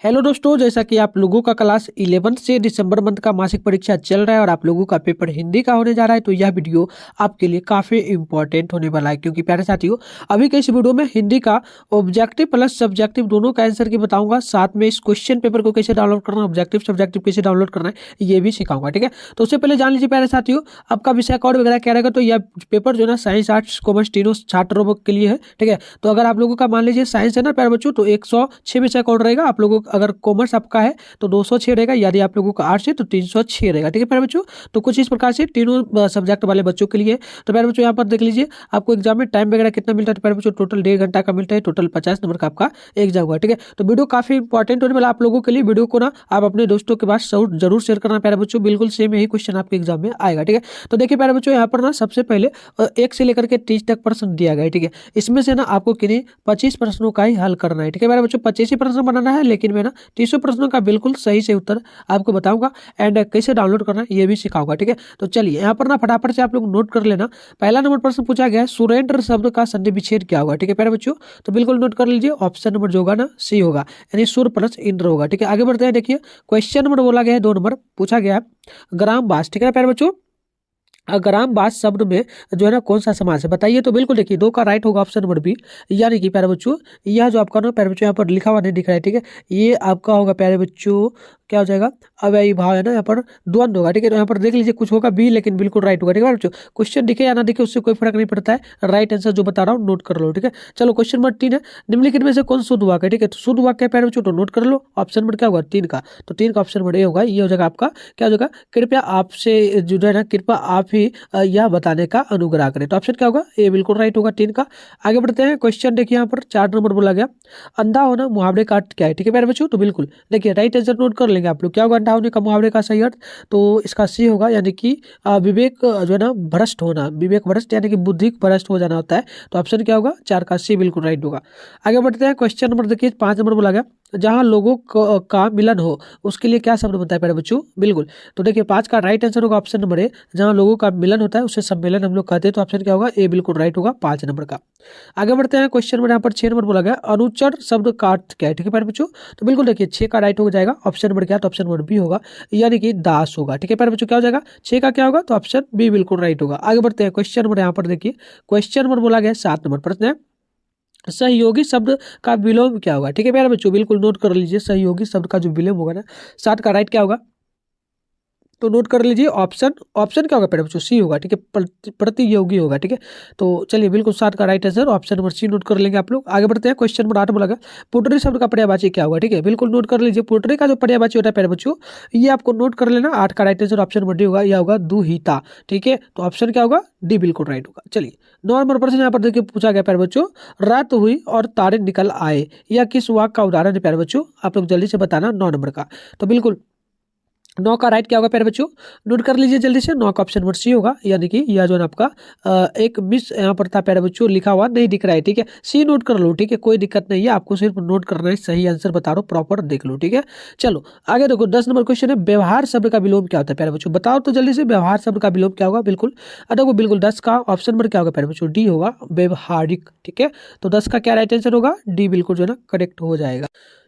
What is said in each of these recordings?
Hello दोस्तों, जैसा कि आप लोगों का क्लास 11 से दिसंबर मंथ का मासिक परीक्षा चल रहा है और आप लोगों का पेपर हिंदी का होने जा रहा है, तो यह वीडियो आपके लिए काफ़ी इंपॉर्टेंट होने वाला है। क्योंकि प्यारे साथियों, अभी के इस वीडियो में हिंदी का ऑब्जेक्टिव प्लस सब्जेक्टिव दोनों का आंसर की बताऊंगा। साथ में इस क्वेश्चन पेपर को कैसे डाउनलोड करना, ऑब्जेक्टिव सब्जेक्टिव कैसे डाउनलोड करना है, ये भी सिखाऊंगा। ठीक है, तो उससे पहले जान लीजिए प्यारे साथियों, आपका विषय कोड वगैरह क्या रहेगा। तो यह पेपर जो है ना, साइंस आर्ट्स कॉमर्स तीनों छात्रों के लिए है। ठीक है, तो अगर आप लोगों का मान लीजिए साइंस है ना प्यारे बच्चों, तो 106 विषय कोड रहेगा। आप लोगों का अगर कॉमर्स आपका है तो 206 रहेगा, यदि आप लोगों का आर्ट्स है तो 306 रहेगा। ठीक है प्यारे बच्चों, तो कुछ इस प्रकार से तीनों सब्जेक्ट वाले बच्चों के लिए। तो प्यारे बच्चों यहाँ पर देख लीजिए, आपको एग्जाम में टाइम वगैरह कितना मिलता है। तो प्यारे बच्चों टोटल 1.5 घंटा का मिलता है, टोटल 50 नंबर का आपका एग्जाम हुआ। ठीक है, तो वीडियो काफी इंपॉर्टेंट होने वाला आप लोगों के लिए। वीडियो को ना आप अपने दोस्तों के पास जरूर शेयर करना प्यारे बच्चों, बिल्कुल सेम यही क्वेश्चन आपके एग्जाम में आएगा। ठीक है, तो देखिए प्यारे बच्चों, यहाँ पर ना सबसे पहले 1 से लेकर के 30 तक प्रश्न दिया गया है। ठीक है, इसमें से ना आपको किन्हीं 25 प्रश्नों का ही हल करना है। ठीक है प्यारे बच्चों, 25 ही प्रश्न बनाना है, लेकिन मैं ना 30 प्रश्नों का बिल्कुल सही से उत्तर आपको बताऊंगा एंड कैसे डाउनलोड करना है ये भी सिखाऊंगा। ठीक है, तो चलिए यहाँ पर ना फटाफट से आप लोग नोट कर लेना। पहला नंबर प्रश्न पूछा गया है, सुरेंद्र शब्द का संधि विच्छेद क्या होगा। ठीक है प्यारे बच्चों, तो बिल्कुल नोट कर लीजिए। ऑप्शन नंबर जो होगा ना सी होगा, यानी सुर प्लस इंद्र होगा। ठीक है, आगे बढ़ते हैं। देखिए क्वेश्चन नंबर बोला गया है, 2 नंबर पूछा गया है ग्रामवास। ठीक है प्यारे बच्चों, ग्रामवास शब्द में जो है ना कौन सा समास है बताइए। तो बिल्कुल देखिए 2 का राइट होगा ऑप्शन नंबर बी, यानी कि प्यारे बच्चों यह जो आपका ना प्यारे बच्चों यहाँ पर लिखा हुआ नहीं दिख रहा है। ठीक है, ये आपका होगा प्यारे बच्चों, क्या हो जाएगा, अव्ययी भाव है ना, यहाँ पर द्वंद्व होगा। ठीक है, तो यहाँ पर देख लीजिए कुछ होगा बी, लेकिन बिल्कुल राइट होगा। ठीक है बच्चों, क्वेश्चन दिखे या ना दिखे उससे कोई फर्क नहीं पड़ता है, राइट आंसर जो बता रहा हूँ नोट कर लो। ठीक है, चलो क्वेश्चन नंबर 3 है, निम्नलिखित में से कौन शुद्ध वाक्य है। ठीक है, तो शुद्ध वाक्य प्यारे बच्चों तो नोट कर लो। ऑप्शन नंबर क्या होगा 3 का, तो 3 का ऑप्शन नंबर ए होगा। ये हो जाएगा आपका क्या हो जाएगा, कृपया आपसे जो है ना, कृपया आप ही यह बताने का अनुग्रह करें। तो ऑप्शन क्या होगा, ए बिल्कुल राइट होगा 3 का। आगे बढ़ते हैं। क्वेश्चन देखिए यहाँ पर 4 नंबर बोला गया, अंधा होना मुहावरे का अर्थ क्या है। ठीक है प्यारे बच्चों, तो बिल्कुल देखिए राइट आंसर नोट कर लेंगे आप लोग। क्या होगा अंधा होने का मुहावरे का सही अर्थ, तो इसका सी होगा, यानी कि विवेक जो है ना भ्रष्ट होना, विवेक भ्रष्ट यानी कि बुद्धि भ्रष्ट हो जाना होता है। तो ऑप्शन क्या होगा 4 का सी बिल्कुल राइट होगा। आगे बढ़ते हैं। क्वेश्चन नंबर देखिए 5 नंबर बोला गया, जहां लोगों का मिलन हो उसके लिए क्या शब्द बनता है प्यारे बच्चों। बिल्कुल, तो देखिए 5 का राइट आंसर होगा ऑप्शन नंबर ए, जहां लोगों का मिलन होता है उसे सम्मेलन हम लोग कहते हैं। तो ऑप्शन क्या होगा, ए बिल्कुल राइट होगा 5 नंबर का। आगे बढ़ते हैं। क्वेश्चन नंबर यहाँ पर 6 नंबर बोला गया, अनुचर शब्द का अर्थ क्या है। ठीक है प्यारे बच्चों, तो बिल्कुल देखिए 6 का राइट हो जाएगा ऑप्शन नंबर क्या, तो ऑप्शन नंबर बी होगा, यानी कि दास होगा। ठीक है प्यारे बच्चों, क्या हो जाएगा 6 का क्या होगा, तो ऑप्शन बी बिल्कुल राइट होगा। आगे बढ़ते हैं। क्वेश्चन नंबर यहाँ पर देखिए, क्वेश्चन नंबर बोला गया 7 नंबर प्रश्न है, सहयोगी शब्द का विलोम क्या होगा। ठीक है प्यारे बच्चों, बिल्कुल नोट कर लीजिए, सहयोगी शब्द का जो विलोम होगा ना 7 का राइट क्या होगा, तो नोट कर लीजिए। ऑप्शन क्या होगा प्यारे बच्चों, सी होगा। ठीक है, प्रतियोगी होगा। ठीक है, तो चलिए बिल्कुल 7 का right answer option number C note कर लेंगे आप लोग। आगे बढ़ते हैं। क्वेश्चन नंबर 8 बोला गया, पुटरी शब्द का पर्यायवाची क्या होगा। ठीक है, बिल्कुल नोट कर लीजिए, पुटरी का जो पर्यायवाची होता है प्यारे बच्चों, ये आपको नोट कर लेना। 8 का right answer option number D होगा, यह होगा दुहिता। ठीक है, तो ऑप्शन क्या होगा, डी बिल्कुल राइट होगा। चलिए 9 नंबर प्रश्न यहाँ पर देखिए पूछा गया प्यारे बच्चों, रात हुई और तारे निकल आए, यह किस वाक्य का उदाहरण है प्यारे बच्चों, आप लोग जल्दी से बताना। 9 नंबर का, तो बिल्कुल 9 का राइट क्या होगा प्यारे बच्चों, नोट कर लीजिए जल्दी से। 9 का ऑप्शन नंबर सी होगा, यानी कि यह जो है आपका एक मिस यहाँ पर था प्यारे बच्चों, लिखा हुआ नहीं दिख रहा है। ठीक है, सी नोट कर लो। ठीक है, कोई दिक्कत नहीं है, आपको सिर्फ नोट करना है, सही आंसर बता रहा हूँ, प्रॉपर देख लो। ठीक है, चलो आगे देखो। 10 नंबर क्वेश्चन है, व्यवहार शब्द का विलोम क्या होता है प्यारे बच्चों, बताओ तो जल्दी से। व्यवहार शब्द का विलोम क्या होगा, बिल्कुल देखो, बिल्कुल 10 का ऑप्शन नंबर क्या होगा प्यारे बच्चों, डी होगा, व्यवहारिक। ठीक है, तो 10 का क्या राइट आंसर होगा, डी बिल्कुल जो है ना करेक्ट हो जाएगा।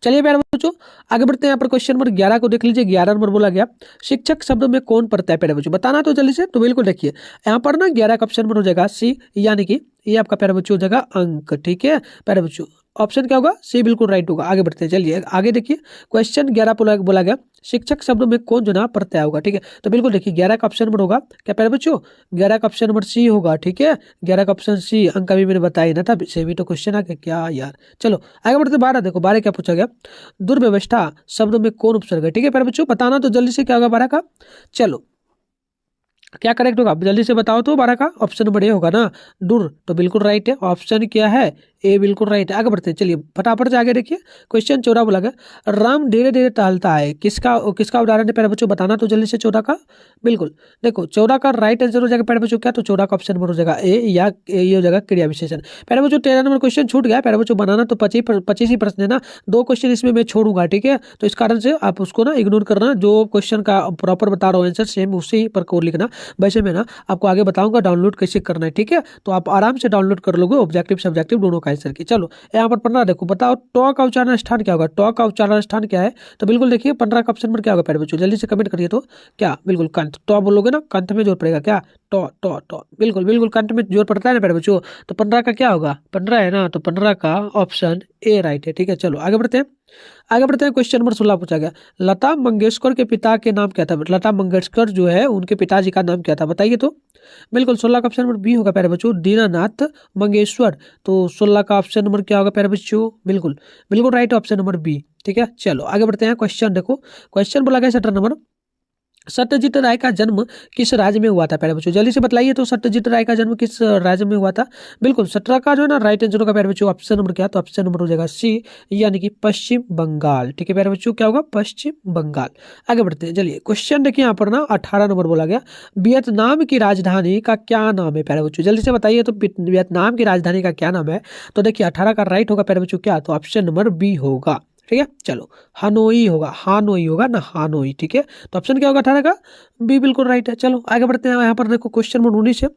चलिए प्यारे बच्चों आगे बढ़ते हैं। यहाँ पर क्वेश्चन नंबर 11 को देख लीजिए। 11 नंबर बोला गया, शिक्षक शब्द में कौन पढ़ता है प्यारे बच्चों, बताना तो जल्दी से। तो बिल्कुल देखिए यहाँ पर ना 11 का ऑप्शन नंबर हो जाएगा सी, यानी कि ये आपका प्यारे बच्चों हो जाएगा अंक। ठीक है प्यारे बच्चों, ऑप्शन क्या होगा, सी बिल्कुल राइट होगा। आगे बढ़ते हैं, चलिए आगे देखिए। क्वेश्चन 11 बोला गया, शिक्षक शब्द में कौन जो ना प्रत्यय होगा। ठीक है, तो बिल्कुल देखिए 11 का ऑप्शन नंबर होगा क्या प्यारे बच्चों, 11 का ऑप्शन नंबर सी होगा। ठीक है, 11 का ऑप्शन सी, अंक अभी मैंने बताया ना था, सेमी तो क्वेश्चन आ गया क्या यार। चलो आगे बढ़ते 12 देखो, 12 क्या पूछा गया, दुर्व्यवस्था शब्द में कौन उपसर्ग है। ठीक है प्यारे बच्चों, बताना तो जल्दी से क्या होगा 12 का। चलो क्या करेक्ट होगा जल्दी से बताओ तो। 12 का ऑप्शन नंबर ए होगा ना, दुर, तो बिल्कुल राइट है। ऑप्शन क्या है, ए बिल्कुल राइट है। आगे बढ़ते हैं, चलिए फटाफट से आगे देखिए। क्वेश्चन 14 बोला गया, राम धीरे धीरे टहलता है, किसका उदाहरण है प्यारे बच्चों, बताना तो जल्दी से। 14 का बिल्कुल देखो 14 का राइट आंसर हो जाएगा प्यारे बच्चों क्या, तो 14 का ऑप्शन नंबर हो जाएगा ए, या ये हो जाएगा क्रिया विशेषण। प्यारे बच्चों 13 नंबर क्वेश्चन छूट गया प्यारे बच्चों, बनाना तो 25 ही प्रश्न है ना, 2 क्वेश्चन इसमें मैं छोड़ूंगा। ठीक है, तो इस कारण से आप उसको ना इग्नोर करना, जो क्वेश्चन का प्रॉपर बता रहा हूँ आंसर सेम उसी पर कोड लिखना। वैसे मैं ना आपको आगे बताऊंगा डाउनलोड कैसे करना है। ठीक है, तो आप आराम से डाउनलोड कर लोगे ऑब्जेक्टिव सब्जेक्टिव दोनों का प्रोफेसर की। चलो यहाँ पर 15 देखो, बताओ टॉ का उच्चारण स्थान क्या होगा, टॉ का उच्चारण स्थान क्या है, तो बिल्कुल देखिए 15 का ऑप्शन नंबर क्या होगा प्यारे बच्चों, जल्दी से कमेंट करिए। तो क्या, बिल्कुल कंठ, टॉ बोलोगे ना, कंठ में जोर पड़ेगा क्या, टॉ टॉ टॉ, बिल्कुल बिल्कुल कंठ में जोर पड़ता है ना प्यारे बच्चों। तो 15 का क्या होगा, 15 है ना, तो 15 का ऑप्शन ए राइट है। ठीक है, चलो आगे बढ़ते हैं। आगे बढ़ते हैं, क्वेश्चन नंबर 16 पूछा गया, लता मंगेशकर के पिता के नाम क्या था। लता मंगेशकर जो है उनके पिताजी का नाम क्या था, बताइए। तो बिल्कुल 16 का ऑप्शन नंबर बी होगा प्यारे बच्चों, दीनानाथ मंगेशकर। तो 16 का ऑप्शन नंबर क्या होगा प्यारे बच्चों, बिल्कुल बिल्कुल राइट ऑप्शन नंबर बी। ठीक है, चलो आगे बढ़ते हैं। क्वेश्चन देखो, क्वेश्चन बोला गया 17 नंबर, सत्यजीत राय का जन्म किस राज्य में हुआ था प्यारे बच्चों, जल्दी से बताइए। तो सत्यजीत राय का जन्म किस राज्य में हुआ था, बिल्कुल 17 का जो है ना राइट आंसर होगा प्यारे बच्चों ऑप्शन नंबर क्या, तो ऑप्शन नंबर हो जाएगा सी, यानी कि पश्चिम बंगाल। ठीक है प्यारे बच्चों, क्या होगा, पश्चिम बंगाल। आगे बढ़ते हैं, चलिए क्वेश्चन देखिए यहाँ पर ना 18 नंबर बोला गया, वियतनाम की राजधानी का क्या नाम है प्यारे बच्चों, जल्दी से बताइए। तो वियतनाम की राजधानी का क्या नाम है, तो देखिए 18 का राइट होगा प्यारे बच्चों क्या, तो ऑप्शन नंबर बी होगा। ठीक है, चलो हानोई होगा, हानोई होगा ना, हानोई। ठीक है, तो ऑप्शन क्या होगा 18 का, बी बिल्कुल राइट है। चलो आगे बढ़ते हैं, यहाँ पर देखो क्वेश्चन नंबर 19 है,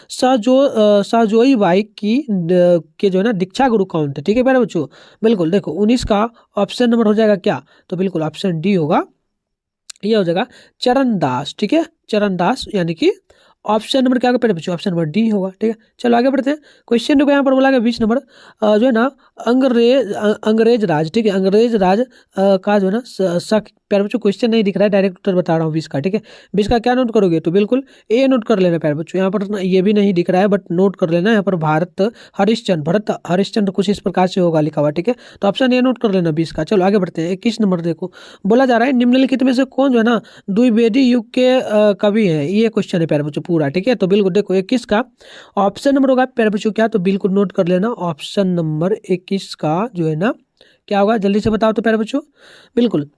साजोई बाई की के जो है ना दीक्षा गुरु कौन थे। ठीक है मेरे बच्चों, बिल्कुल देखो 19 का ऑप्शन नंबर हो जाएगा क्या, तो बिल्कुल ऑप्शन डी होगा, ये हो जाएगा चरण दास। ठीक है, चरण दास, यानी कि ऑप्शन नंबर क्या होगा पहले बच्चों, ऑप्शन नंबर डी होगा। ठीक है, चलो आगे बढ़ते हैं। क्वेश्चन देखो यहाँ पर बोला गया 20 नंबर, जो है ना अंग्रेज राज, ठीक है, अंग्रेज राज का जो है ना प्यारे बच्चों क्वेश्चन नहीं दिख रहा है, डायरेक्ट उत्तर बता रहा हूँ 20 का। ठीक है, 20 का क्या नोट करोगे, तो बिल्कुल ए नोट कर लेना प्यारे बच्चों, यहाँ पर ये भी नहीं दिख रहा है बट नोट कर लेना, यहाँ पर भरत हरिश्चंद्र कुछ इस प्रकार से होगा लिखा हुआ। ठीक है, तो ऑप्शन ए नोट कर लेना 20 का। चलो आगे बढ़ते हैं, 21 नंबर देखो, बोला जा रहा है निम्नलिखित में से कौन जो है ना द्विवेदी युग के कवि है, ये क्वेश्चन है प्यारे बच्चों पूरा। ठीक है, तो बिल्कुल देखो 21 का ऑप्शन नंबर होगा प्यारे बच्चों क्या, तो बिल्कुल नोट कर लेना, ऑप्शन नंबर 21 का जो है ना क्या होगा, जल्दी से बताओ तो प्यारे बच्चों, बिल्कुल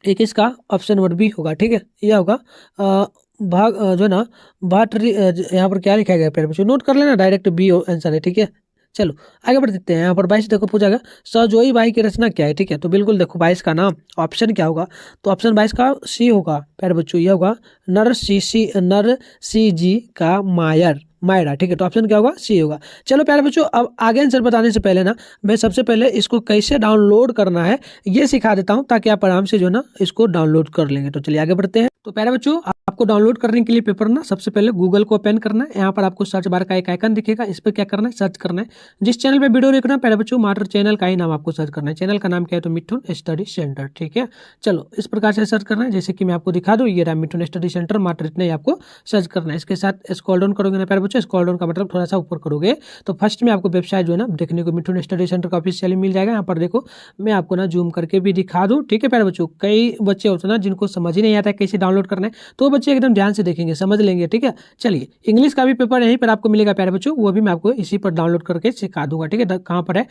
21 का ऑप्शन नंबर बी होगा। ठीक है, यह होगा जो है ना भाटरी, यहाँ पर क्या लिखा गया प्यारे बच्चों, नोट कर लेना, डायरेक्ट बी आंसर है। ठीक है, चलो आगे बढ़ सकते हैं। यहाँ पर 22 देखो पूछा गया, सजोई बाई की रचना क्या है। ठीक है, तो बिल्कुल देखो 22 का नाम ऑप्शन क्या होगा, तो ऑप्शन 22 का सी होगा प्यारे बच्चों, यह होगा नरसी जी का मायरा। ठीक है, तो ऑप्शन क्या होगा, सी होगा। चलो प्यारे बच्चों, अब आगे आंसर बताने से पहले ना मैं सबसे पहले इसको कैसे डाउनलोड करना है ये सिखा देता हूँ, ताकि आप आराम से जो ना इसको डाउनलोड कर लेंगे। तो चलिए आगे बढ़ते हैं। तो प्यारे बच्चों, आपको डाउनलोड करने के लिए पेपर ना सबसे पहले गूगल को ओपन करना है, यहाँ पर आपको सर्च बार का एक आइकन दिखेगा, इस पर क्या करना है, सर्च करना है। जिस चैनल पे वीडियो देखना है प्यारे बच्चों, मात्र चैनल का ही नाम आपको सर्च करना है। चैनल का नाम क्या है, तो मिथुन स्टडी सेंटर। ठीक है, चलो इस प्रकार से सर्च करना है, जैसे कि मैं आपको दिखा दूँ, ये रहा मिथुन स्टडी सेंटर, मात्र इतना ही आपको सर्च करना है। इसके साथ स्क्रॉल डाउन करोगे ना प्यारे बच्चों, स्क्रॉल डाउन का मतलब थोड़ा सा ऊपर करोगे तो फर्स्ट में आपको वेबसाइट जो है ना देखने को मिथुन स्टडी सेंटर का ऑफिशियली मिल जाएगा। यहाँ पर देखो मैं आपको ना जूम करके भी दिखा दूँ। ठीक है प्यारे बच्चों, कई बच्चे होते हैं ना जिनको समझ ही नहीं आता है कैसे डाउनलोड करना है, तो बच्चे एकदम ध्यान से देखेंगे, समझ लेंगे। ठीक है, चलिए इंग्लिश का भी पेपर यहीं पर आपको मिलेगा प्यारे बच्चों, वो भी मैं आपको इसी पर डाउनलोड करके सिखा दूंगा। ठीक है, कहाँ पर है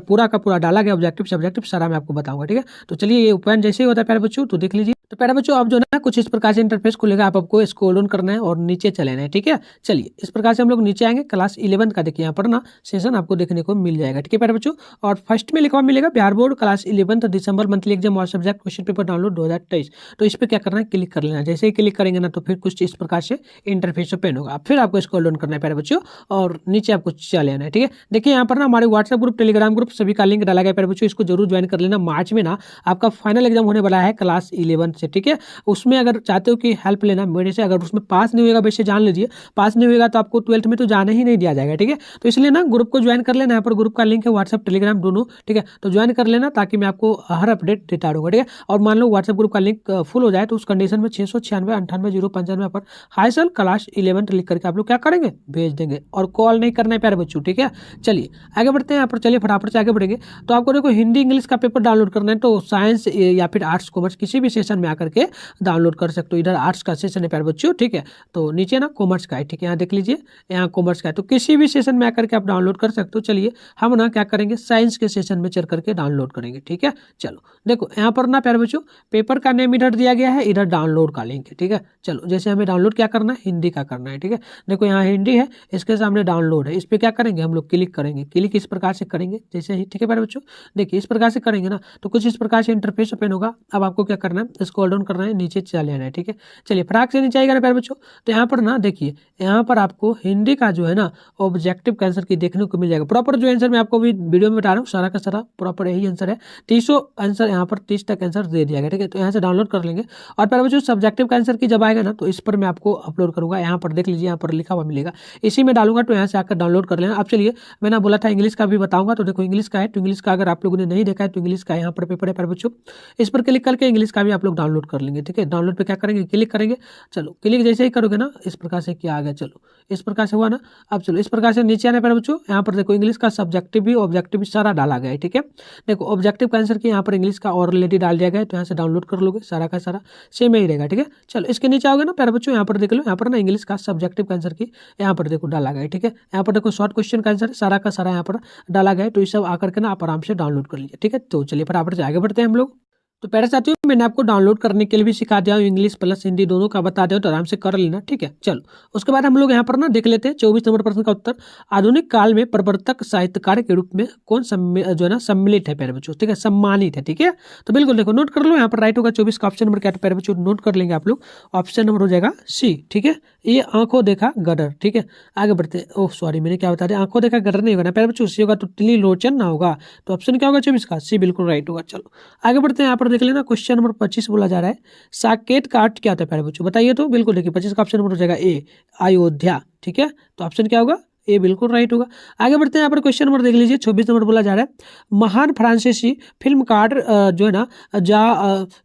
पूरा का पूरा डाला गया, ऑब्जेक्टिव सब्जेक्टिव सारा मैं आपको बताऊंगा। ठीक है, तो चलिए ये ओपन जैसे ही होता है प्यारे बच्चों, तो देख लीजिए। तो प्यारे बच्चों अब जो है कुछ इस प्रकार से इंटरफेस खुलेगा, आपको स्क्रॉल डाउन करना है और नीचे चले जाना है। ठीक है, चलिए इस प्रकार से हम लोग नीचे आएंगे, क्लास 11 का देखिए यहाँ पर ना सेशन आपको देखने को मिल जाएगा। ठीक है प्यारे बच्चों, और फर्स्ट में लिखा हुआ मिलेगा बिहार बोर्ड क्लास 11 दिसंबर मंथली एग्जाम और सब्जेक्ट क्वेश्चन पेपर डाउनलोड 2023। तो इस पर क्या करना है, क्लिक कर लेना। जैसे ही क्लिक करेंगे ना तो फिर कुछ इस प्रकार से इंटरफेस ओपन होगा, फिर आपको स्क्रॉल डाउन करना है प्यारे बच्चों और नीचे आपको चले आना है। ठीक है, देखिए यहाँ पर ना हमारे व्हाट्सएप ग्रुप, टेलीग्राम ग्रुप सभी का लिंक डाला गया प्यारे बच्चों, इसको जरूर ज्वाइन कर लेना। मार्च में ना आपका फाइनल एग्जाम होने वाला है क्लास 11 से। ठीक है, उसमें अगर चाहते हो कि हेल्प लेना मेरे से, अगर उसमें पास नहीं होगा, वैसे जान लीजिए पास नहीं होगा तो आपको 12th में तो जाने ही नहीं दिया जाएगा। ठीक है, तो इसलिए ना ग्रुप को ज्वाइन कर लेना, यहाँ पर ग्रुप का लिंक है, व्हाट्सएप टेलीग्राम दोनों। ठीक है, तो ज्वाइन कर लेना ताकि मैं आपको हर अपडेट देता रहूँगा। ठीक है, और मान लो व्हाट्सएप ग्रुप का लिंक फुल हो जाए तो उस कंडीशन में 696 पर हाई सर क्लास 11 लिख करके आप लोग क्या करेंगे, भेज देंगे, और कॉल नहीं करना है प्यारे बच्चों। ठीक है, चलिए आगे बढ़ते हैं। यहाँ पर चलिए फटाफट से आगे बढ़ेंगे। तो आपको देखो हिंदी इंग्लिश का पेपर डाउनलोड करना है, तो साइंस या फिर आर्ट्स कॉमर्स किसी भी सेशन में आकर के डाउनलोड कर सकते हो। इधर आर्ट्स का सेशन है प्यारे बच्चों। ठीक है, तो नीचे ना कॉमर्स का है। ठीक है, यहाँ देख लीजिए, यहाँ कॉमर्स का है, तो किसी भी सेशन में आकर के आप डाउनलोड कर सकते हो। चलिए हम ना क्या करेंगे, साइंस के सेशन में चल करके डाउनलोड करेंगे। ठीक है, चलो देखो यहाँ पर ना प्यारे बच्चों पेपर का नेम इधर दिया गया है, इधर डाउनलोड का लिंक है। ठीक है, चलो जैसे हमें डाउनलोड क्या करना है, हिंदी का करना है। ठीक है, देखो यहाँ हिंदी है, इसके सामने डाउनलोड है, इस पर क्या करेंगे हम लोग, क्लिक करेंगे। क्लिक इस प्रकार से करेंगे जैसे ही। ठीक है प्यारे बच्चों, देखिए इस प्रकार से करेंगे ना तो कुछ इस प्रकार से इंटरफेस ओपन होगा। अब आपको क्या करना है, स्क्रॉल डाउन करना है, नीचे चले आना है। ठीक है, चलिए फटाक से नीचे आएगा ना प्यारे बच्चों। तो यहाँ पर ना देखिए, यहाँ पर आपको हिंदी का जो है ना ऑब्जेक्टिव का आंसर की देखने को मिल जाएगा। प्रॉपर जो आंसर मैं आपको भी वीडियो में बता रहा हूँ, सारा का सारा प्रॉपर यही आंसर है। 30 आंसर यहाँ पर 30 तक आंसर दे दिया गया। ठीक है, तो यहाँ से डाउनलोड कर लेंगे। और प्यारे बच्चों सब्जेक्टिव का आंसर की जब आएगा ना, तो इस पर मैं आपको अपलोड करूंगा। यहाँ पर देख लीजिए, यहाँ पर लिखा हुआ मिलेगा, इसी में डालूंगा। तो यहाँ से आकर डाउनलोड कर लेना। अब चलिए, मैंने बोला था इंग्लिश का भी बताऊंगा। तो देखो इंग्लिश का है, तो इंग्लिश का अगर आप लोगों ने नहीं देखा है तो इंग्लिश का यहाँ पर पेपर है प्यारे बच्चों। इस पर क्लिक करके इंग्लिश का भी आप लोग डाउनलोड कर लेंगे। ठीक है, डाउनलोड पे क्या करेंगे, क्लिक करेंगे। चलो क्लिक जैसे ही करोगे ना, इस प्रकार से क्या आ गया, चलो इस प्रकार से हुआ ना। अब चलो इस प्रकार से नीचे आने पर बच्चों, यहाँ पर देखो इंग्लिश का सब्जेक्टिव भी ऑब्जेक्टिव भी सारा डाला गया है। ठीक है, देखो ऑब्जेक्टिव का आंसर की यहाँ पर इंग्लिश का ऑलरेडी डाल दिया गया है। तो यहाँ से डाउनलोड कर लोगे, सारा का सारा सेम ही रहेगा। ठीक है, चलो इसके नीचे आओगे ना प्यारे बच्चों, यहाँ पर देख लो, यहाँ पर ना इंग्लिश का सब्जेक्टिव का आंसर की यहाँ पर देखो डाला गया है। ठीक है, यहाँ पर देखो शॉर्ट क्वेश्चन का आंसर सारा का सारा यहाँ पर डाला गया है। तो ये सब आकर के ना आप आराम से डाउनलोड कर लीजिए। ठीक है, तो चलिए फटाफट से आगे बढ़ते हैं हम लोग। तो प्यारे साथियों, मैंने आपको डाउनलोड करने के लिए भी सिखा दिया हूँ, इंग्लिश प्लस हिंदी दोनों का बता दिया, तो आराम से कर लेना। ठीक है, चलो उसके बाद हम लोग यहाँ पर ना देख लेते हैं 24 नंबर प्रश्न का उत्तर। आधुनिक काल में प्रवर्तक साहित्यकार के रूप में कौन जो है ना सम्मिलित है प्यारे बच्चों। ठीक है, सम्मानित है। ठीक है, तो बिल्कुल देखो नोट कर लो, यहाँ पर राइट होगा 24 का ऑप्शन नंबर क्या है प्यारे बच्चों, नोट कर लेंगे आप लोग। ऑप्शन नंबर हो जाएगा सी। ठीक है, ये आंखों देखा गडर। ठीक है, आगे बढ़ते हैं। ओह सॉरी, मैंने क्या बता दिया, आंखों देखा गडर नहीं होगा ना प्यारे बच्चों, सी होगा। तो तिली लोचन ना होगा, तो ऑप्शन क्या होगा 24 का, सी बिल्कुल राइट होगा। चलो आगे बढ़ते हैं। यहाँ पर देख लेना क्वेश्चन नंबर 25 बोला जा रहा है, साकेत का अर्थ क्या होता है प्यारे बच्चों, बताइए। तो बिल्कुल देखिए 25 का ऑप्शन नंबर हो जाएगा ए, अयोध्या। ठीक है, तो ऑप्शन क्या होगा, ए बिल्कुल राइट होगा। आगे बढ़ते हैं। यहाँ पर क्वेश्चन नंबर देख लीजिए, 26 नंबर बोला जा रहा है, महान फ्रांसीसी फिल्मकार जो है ना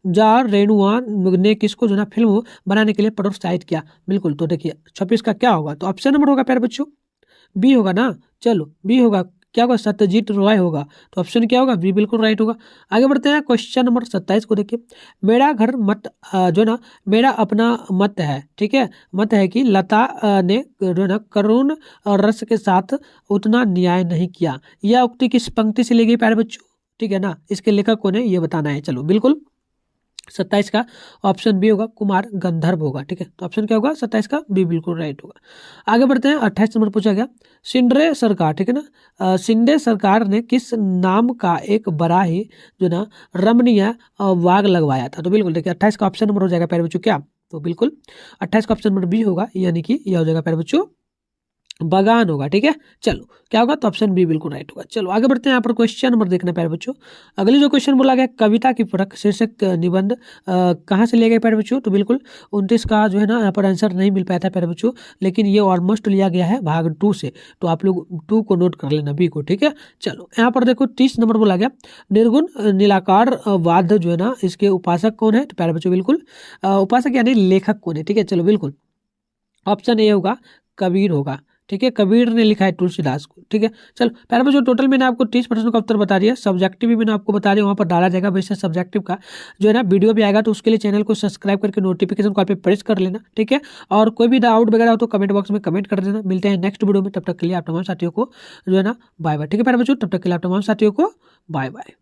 जा रेनुआ ने किसको जो है ना फिल्म बनाने के लिए प्रोत्साहित किया। बिल्कुल, तो देखिए 26 का क्या होगा, तो ऑप्शन नंबर होगा प्यारे बच्चों बी होगा ना। चलो बी होगा, क्या होगा, सत्यजीत रॉय होगा। तो ऑप्शन क्या होगा, बी बिल्कुल राइट होगा। आगे बढ़ते हैं क्वेश्चन नंबर 27 को देखिए, मेरा घर मत जो ना मेरा अपना मत है। ठीक है, मत है कि लता ने जो ना करुण और रस के साथ उतना न्याय नहीं किया। यह उक्ति किस पंक्ति से ली गई प्यारे बच्चों, ठीक है ना, इसके लेखक को ने ये बताना है। चलो बिल्कुल 27 का ऑप्शन बी होगा, कुमार गंधर्व होगा। ठीक है, तो ऑप्शन क्या होगा, 27 का बी बिल्कुल राइट होगा। आगे बढ़ते हैं। 28 नंबर पूछा गया, शिंदे सरकार, ठीक है ना, शिंदे सरकार ने किस नाम का एक बड़ा ही जो ना रमणीय बाग लगवाया था। तो बिल्कुल देखिए 28 का ऑप्शन नंबर हो जाएगा प्यारे बच्चों क्या, तो बिल्कुल 28 का ऑप्शन नंबर बी होगा, यानी कि यह हो जाएगा प्यारे बच्चों बगान होगा। ठीक है, चलो क्या होगा, तो ऑप्शन बी बिल्कुल राइट होगा। चलो आगे बढ़ते हैं। यहाँ पर क्वेश्चन नंबर देखना प्यारे बच्चों, अगली जो क्वेश्चन बोला गया, कविता की परख शीर्षक निबंध कहाँ से लिया गया प्यारे बच्चों, तो बिल्कुल 29 का जो है ना यहाँ पर आंसर नहीं मिल पाया था प्यारे बच्चों, लेकिन ये ऑलमोस्ट लिया गया है भाग 2 से। तो आप लोग 2 को नोट कर लेना, बी को। ठीक है, चलो यहाँ पर देखो 30 नंबर बोला गया, निर्गुण निराकार वाद जो है ना इसके उपासक कौन है, तो प्यारे बच्चों बिल्कुल उपासक यानी लेखक कौन है। ठीक है, चलो बिल्कुल ऑप्शन ए होगा, कबीर होगा। ठीक है, कबीर ने लिखा है तुलसीदास को। ठीक है, चलो प्यारे बच्चों टोटल मैंने आपको 30 प्रश्नों का उत्तर बता दिया। सब्जेक्टिव भी मैंने आपको बता दिया, वहाँ पर डाला जाएगा। वैसे सब्जेक्टिव का जो है ना वीडियो भी आएगा, तो उसके लिए चैनल को सब्सक्राइब करके नोटिफिकेशन कॉल पे प्रेस कर लेना। ठीक है, और कोई भी डाउट वगैरह हो तो कमेंट बॉक्स में कमेंट कर देना। मिलते हैं नेक्स्ट वीडियो में, तब तक के लिए आप तमाम साथियों को जो है ना बाय बाय। ठीक है प्यारे बच्चों, तब तक के लिए आप तमाम साथियों को बाय बाय।